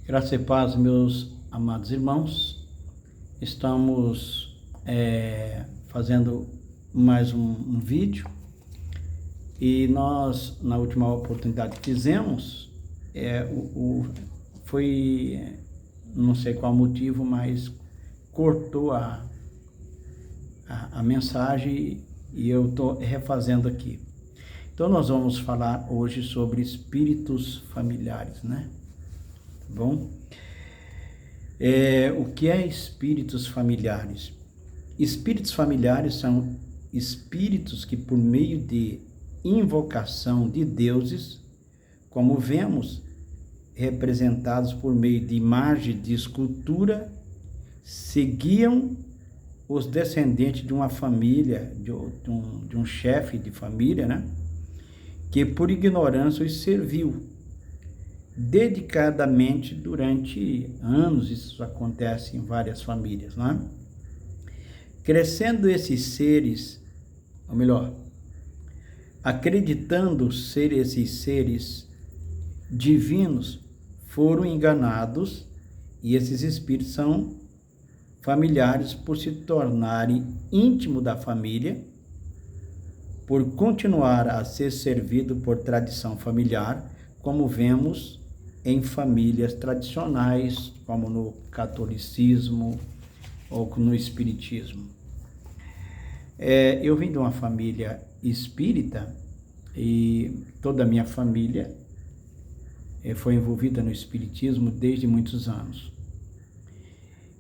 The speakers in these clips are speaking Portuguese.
Graça e paz, meus amados irmãos. Estamos fazendo mais um vídeo e nós, na última oportunidade que fizemos, foi, não sei qual motivo, mas cortou a mensagem e eu estou refazendo aqui. Então nós vamos falar hoje sobre espíritos familiares, né? Bom, o que é espíritos familiares? Espíritos familiares são espíritos que, por meio de invocação de deuses, como vemos, representados por meio de imagem de escultura, seguiam os descendentes de uma família, de um chefe de família, né? Que por ignorância os serviu dedicadamente durante anos. Isso acontece em várias famílias, né? Crescendo esses seres, ou melhor, acreditando ser esses seres divinos, foram enganados, e esses espíritos são familiares por se tornarem íntimo da família, por continuar a ser servido por tradição familiar, como vemos em famílias tradicionais, como no catolicismo ou no espiritismo. Eu vim de uma família espírita e toda a minha família foi envolvida no espiritismo desde muitos anos.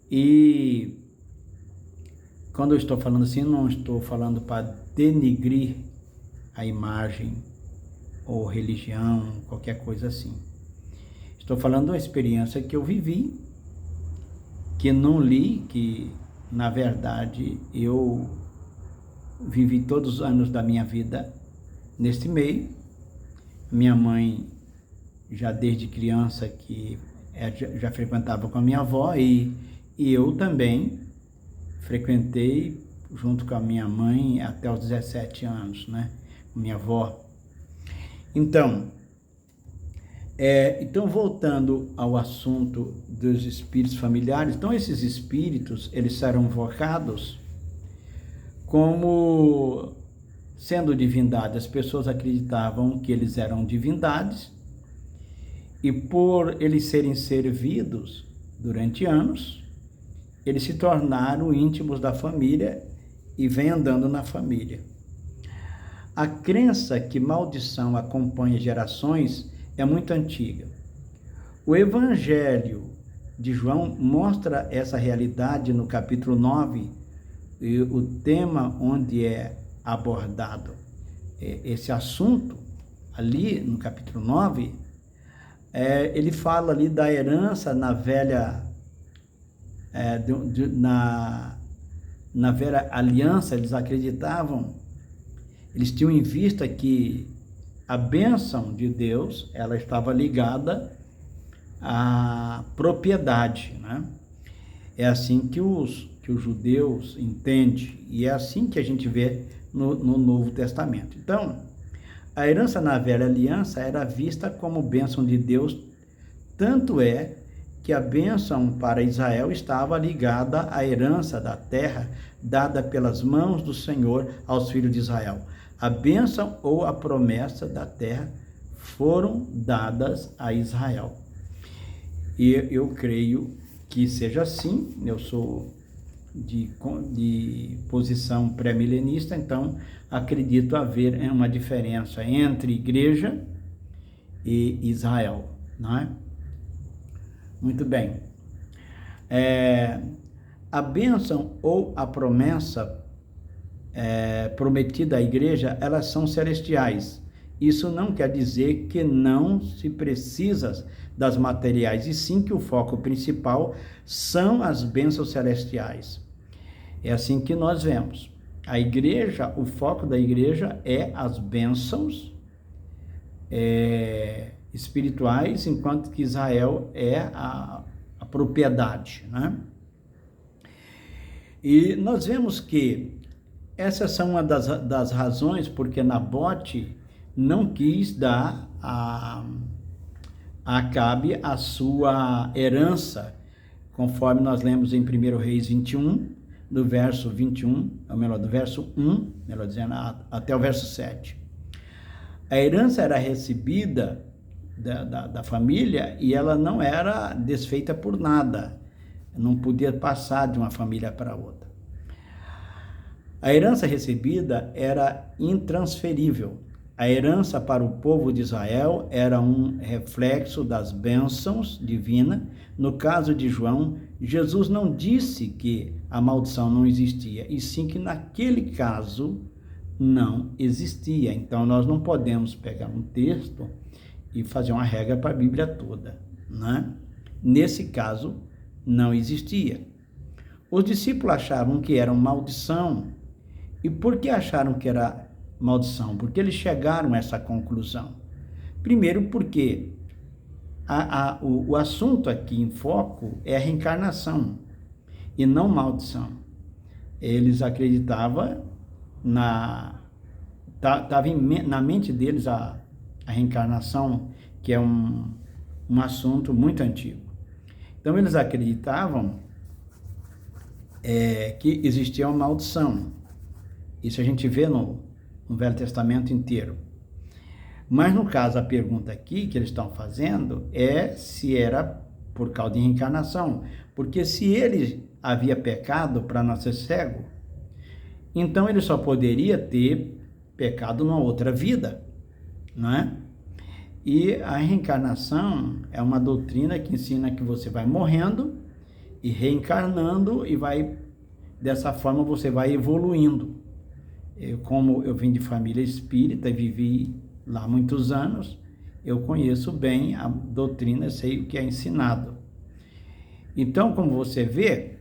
E quando eu estou falando assim, não estou falando para denigrir a imagem ou religião, qualquer coisa assim. Estou falando de uma experiência que eu vivi, que não li, que na verdade eu vivi todos os anos da minha vida neste meio. Minha mãe, já desde criança, que já frequentava com a minha avó, e eu também frequentei junto com a minha mãe até os 17 anos, né? Minha avó. Então, voltando ao assunto dos espíritos familiares, então esses espíritos, eles serão invocados como sendo divindades. As pessoas acreditavam que eles eram divindades, e por eles serem servidos durante anos, eles se tornaram íntimos da família e vêm andando na família. A crença que maldição acompanha gerações é muito antiga. O Evangelho de João mostra essa realidade no capítulo 9, e o tema onde é abordado esse assunto, ali no capítulo 9, ele fala ali da herança na velha, na velha aliança. Eles acreditavam, eles tinham em vista que a bênção de Deus, ela estava ligada à propriedade, né? É assim que os judeus entendem, e é assim que a gente vê no Novo Testamento. Então, a herança na velha aliança era vista como bênção de Deus, tanto é que a bênção para Israel estava ligada à herança da terra dada pelas mãos do Senhor aos filhos de Israel. A bênção ou a promessa da terra foram dadas a Israel. E eu creio que seja assim. Eu sou de posição pré-milenista, então acredito haver uma diferença entre igreja e Israel, não é? Muito bem. A bênção ou a promessa prometida à igreja, elas são celestiais. Isso não quer dizer que não se precisa das materiais, e sim que o foco principal são as bênçãos celestiais. É assim que nós vemos. A igreja, o foco da igreja é as bênçãos espirituais, enquanto que Israel é a propriedade, né? E nós vemos que essas são uma das razões porque Nabote não quis dar a Acabe a sua herança, conforme nós lemos em 1 Reis 21, do verso 21, ou melhor, do verso 1, melhor dizendo, até o verso 7. A herança era recebida da família e ela não era desfeita por nada, não podia passar de uma família para outra. A herança recebida era intransferível. A herança para o povo de Israel era um reflexo das bênçãos divinas. No caso de João, Jesus não disse que a maldição não existia, e sim que naquele caso não existia. Então nós não podemos pegar um texto e fazer uma regra para a Bíblia toda, né? Nesse caso, não existia. Os discípulos achavam que era uma maldição. E por que acharam que era maldição? Porque eles chegaram a essa conclusão. Primeiro porque o assunto aqui em foco é a reencarnação e não maldição. Eles acreditavam, estava na mente deles a reencarnação, que é um assunto muito antigo. Então eles acreditavam que existia uma maldição. Isso a gente vê no Velho Testamento inteiro. Mas no caso, a pergunta aqui que eles estão fazendo é se era por causa de reencarnação. Porque se ele havia pecado para nascer cego, então ele só poderia ter pecado numa outra vida, não é? E a reencarnação é uma doutrina que ensina que você vai morrendo e reencarnando e dessa forma você vai evoluindo. Como eu vim de família espírita e vivi lá muitos anos, eu conheço bem a doutrina, sei o que é ensinado. Então, como você vê,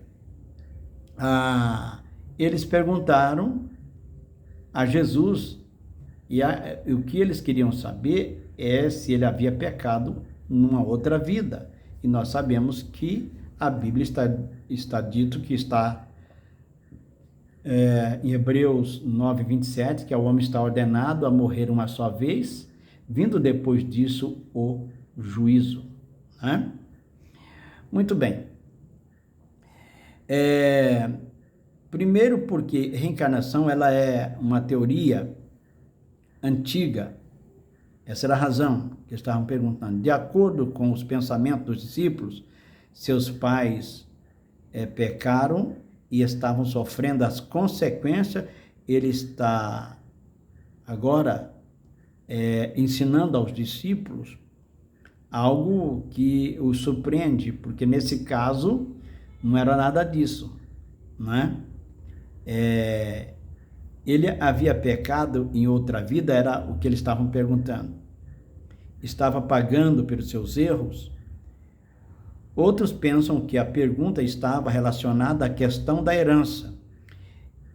eles perguntaram a Jesus, e o que eles queriam saber é se ele havia pecado numa outra vida. E nós sabemos que a Bíblia está dito que está em Hebreus 9, 27, que o homem está ordenado a morrer uma só vez, vindo depois disso o juízo, né? Muito bem. Primeiro porque reencarnação ela é uma teoria antiga. Essa era a razão que estavam perguntando. De acordo com os pensamentos dos discípulos, seus pais pecaram e estavam sofrendo as consequências. Ele está agora ensinando aos discípulos algo que os surpreende, porque nesse caso não era nada disso, né? Ele havia pecado em outra vida, era o que eles estavam perguntando. Estava pagando pelos seus erros? Outros pensam que a pergunta estava relacionada à questão da herança.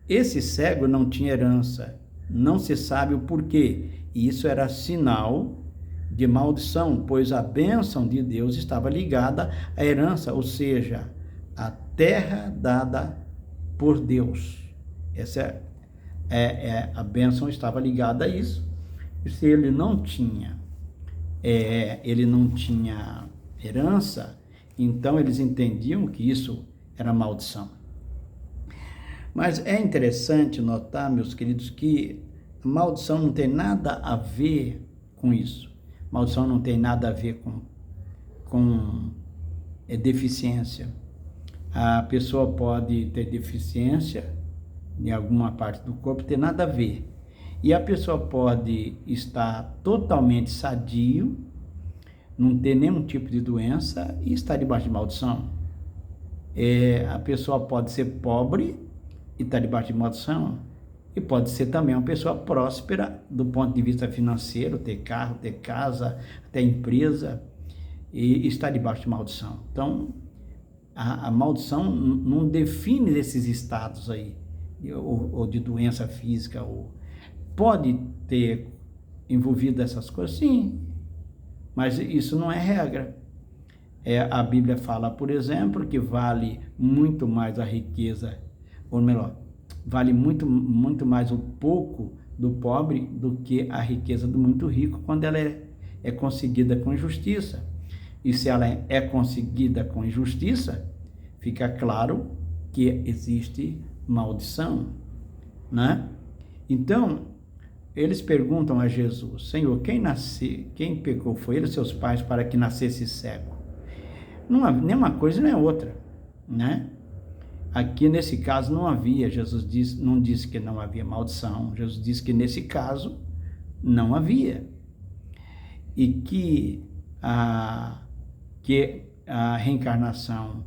Esse cego não tinha herança, não se sabe o porquê, e isso era sinal de maldição, pois a bênção de Deus estava ligada à herança, ou seja, à terra dada por Deus. Essa a bênção estava ligada a isso. E se ele não tinha herança, então eles entendiam que isso era maldição. Mas é interessante notar, meus queridos, que a maldição não tem nada a ver com isso. Maldição não tem nada a ver com deficiência. A pessoa pode ter deficiência em alguma parte do corpo, tem nada a ver. E a pessoa pode estar totalmente sadio, não ter nenhum tipo de doença e estar debaixo de maldição. A pessoa pode ser pobre e estar debaixo de maldição, e pode ser também uma pessoa próspera do ponto de vista financeiro, ter carro, ter casa, ter empresa, e estar debaixo de maldição. Então, a maldição não define esses estados aí, ou de doença física, ou pode ter envolvido essas coisas, sim, mas isso não é regra. A Bíblia fala, por exemplo, que vale muito mais a riqueza, ou melhor, vale muito, muito mais o pouco do pobre do que a riqueza do muito rico, quando ela é conseguida com justiça. e se ela é conseguida com injustiça, fica claro que existe maldição, né? Então, eles perguntam a Jesus: Senhor, quem pecou? Foi ele ou seus pais para que nascesse cego? Nem uma coisa nem outra, né? Aqui nesse caso não havia, não disse que não havia maldição, Jesus disse que nesse caso não havia. E que a reencarnação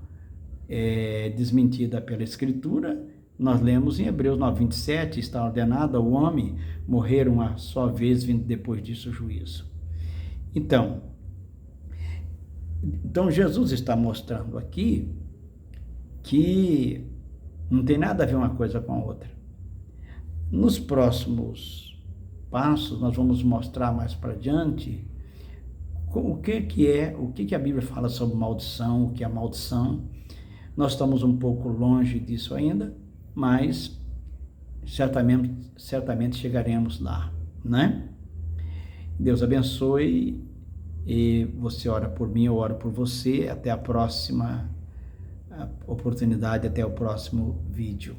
é desmentida pela Escritura. Nós lemos em Hebreus 9:27, está ordenado ao homem morrer uma só vez, vindo depois disso o juízo. Então Jesus está mostrando aqui que não tem nada a ver uma coisa com a outra. Nos próximos passos, nós vamos mostrar mais para diante o que a Bíblia fala sobre maldição, o que é maldição. Nós estamos um pouco longe disso ainda, mas certamente chegaremos lá, né? Deus abençoe, e você ora por mim, eu oro por você. Até a próxima oportunidade, até o próximo vídeo.